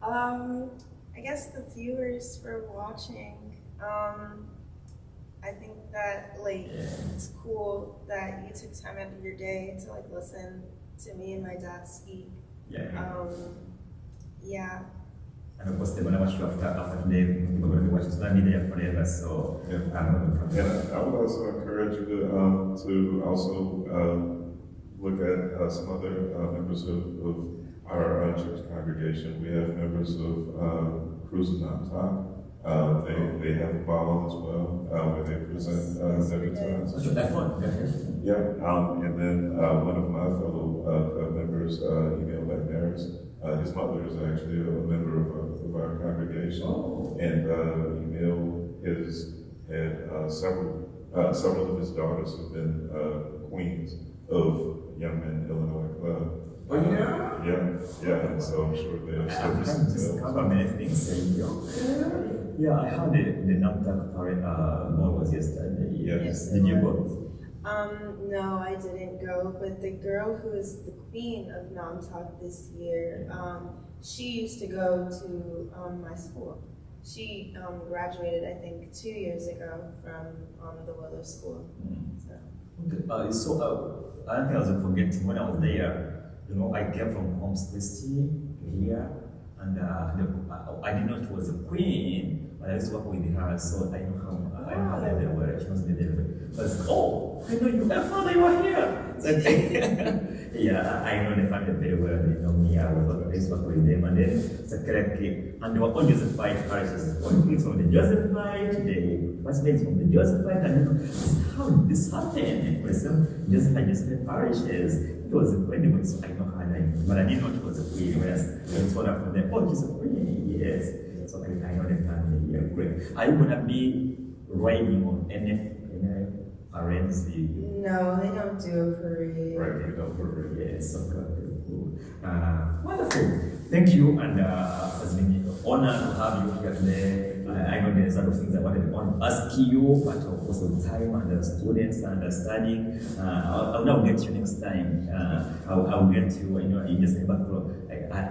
I guess the viewers for watching. I think that it's cool that you took time out of your day to listen to me and my dad speak. Yeah. Yeah. And of course, they're going to watch you after today. People are going to be watching. It's going to be there forever. So yeah. And I would also encourage you to also look at some other members of our church congregation. We have members of Cruising on Top. They have a ball as well, where they present their guitars. Yeah, and then one of my fellow club members, Emil Bagneris, his mother is actually a member of our congregation, and Emil has had several of his daughters have been queens of Young Men Illinois Club. Oh, yeah? Yeah, and so I'm sure they'll discover many things. Yeah, I heard the Namtak parade ball was yesterday. Yes. Did you go? No, I didn't go, but the girl who is the queen of Namtak this year, she used to go to my school. She graduated, I think, 2 years ago from the Willow School. So, so I think I was forgetting when I was there. You know, I came from Homes Christi here, and I didn't know she was a queen, but I used to work with her, so I know how they were. She was there. So I was like, oh, I know you. I thought you were here. So, yeah, I know the family very well. They know me. I used to work with them, and then so correctly, and they were all Josephites parishes. One is from the Josephite, the first name is from the Josephite, and you know, how did this happen? For some Josephite parishes. It was incredible, so I know her name, but I didn't know it was a queen. It's one of them. Oh, she's a queen, yes. So I know the family. Yeah, great. Are you gonna be riding on any parades? No, they don't do a parade. Right, we don't parade. Yes, so cool. Wonderful. Thank you, and it's been an honor to have you here today. I know there's a lot of things I wanted to ask you, but of course, with time and the students and the studying, I'll now get you next time. I'll get you. You know, you just came back from.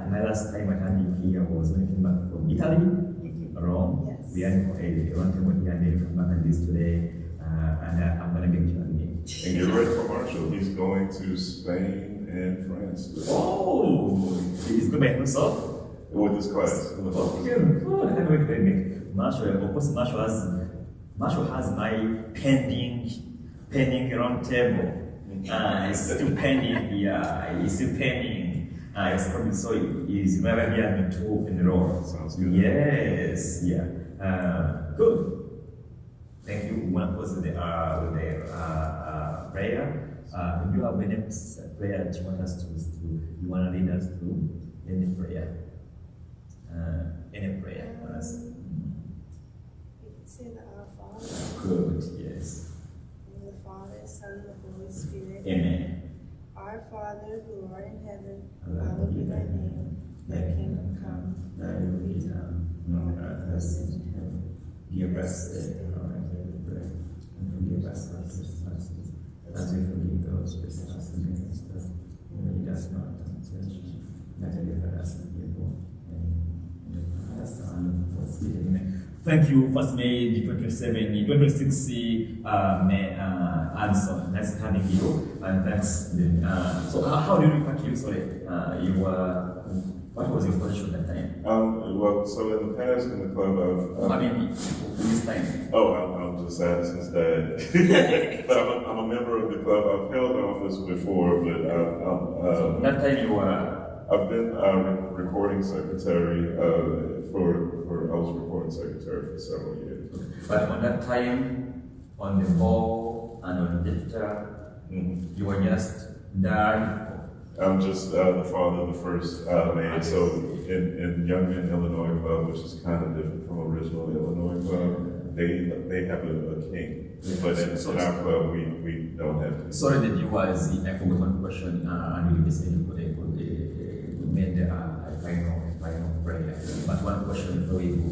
My last time I had you here was when I came back from Italy, Rome. Yes. We had a round table here, and then you come back and this today, and I'm gonna get you again. And you're right for Marshall. He's going to Spain and France. Oh, he's going by himself. With his class. Marshall, of course, Marshall has my pending round table. It's still pending. Yeah, it's still pending. It's probably so. He's never been two in a row. Sounds good. Yes. Yeah. Good. Thank you. We want to close with the prayer. Do you have any prayer that you want us to? You want to lead us through in the prayer? Any prayer for us? You can say that Our Father. Good, yes. In the Father, Son, and the Holy Spirit. Amen. Our Father, who art in heaven, hallowed be thy name. Thy kingdom come, thy will be done, on earth as it is in heaven. Give us today our daily bread, and forgive us our trespasses, as we forgive those who trespass against us. And lead us not into temptation, but deliver us from evil. Amen. Thank you, First Maid 2027, 2026, Addison. Nice having you, and thanks. So, how did you practice? Sorry, you were. What was your position at that time? Well, so in the past in the club, I mean, this time. Oh, I'm just Addison's dad. But I'm a member of the club. I've held office before, but that time you were. I've been recording secretary I was recording secretary for several years. But on that time, on the ball and on the guitar, you were just there. I'm just the father of the first Maid. So in Youngman, Illinois Club, which is kind of different from original Illinois Club, they have a king. But in our club, we don't have king. Sorry that you was, I forgot one question, and you said you could made a final prayer. But one question before we go,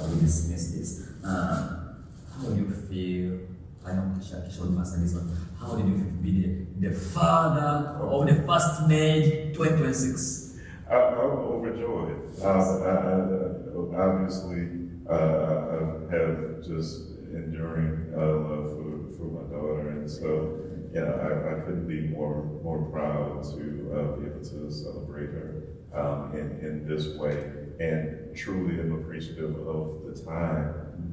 we dismiss this. How do you feel? I know Kisha should answer this one. How did you feel to be the father of the first Maid 2026? I'm overjoyed. Obviously, I have just enduring love for my daughter, and so I couldn't be more proud to be able to celebrate her in this way, and truly am appreciative of the time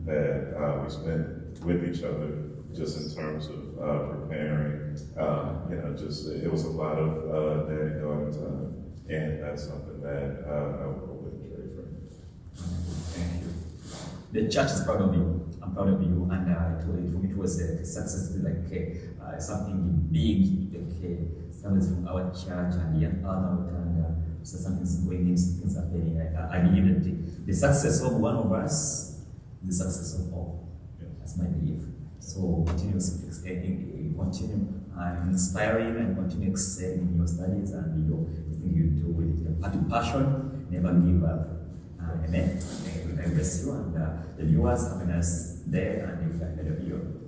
that we spent with each other, just in terms of preparing. It was a lot of daddy-daughter time, and that's something that I wouldn't trade for. Thank you. The church is proud of you. I'm proud of you, and for me it was a success, something big, something from our church and the other, and so something's going in, things are happening. I believe that the success of one of us is the success of all. Yes. That's my belief. So continue inspiring and continue excelling in your studies and everything you do with your passion. Never give up. Amen. I bless you, and the viewers have a nice day, and if I heard of you.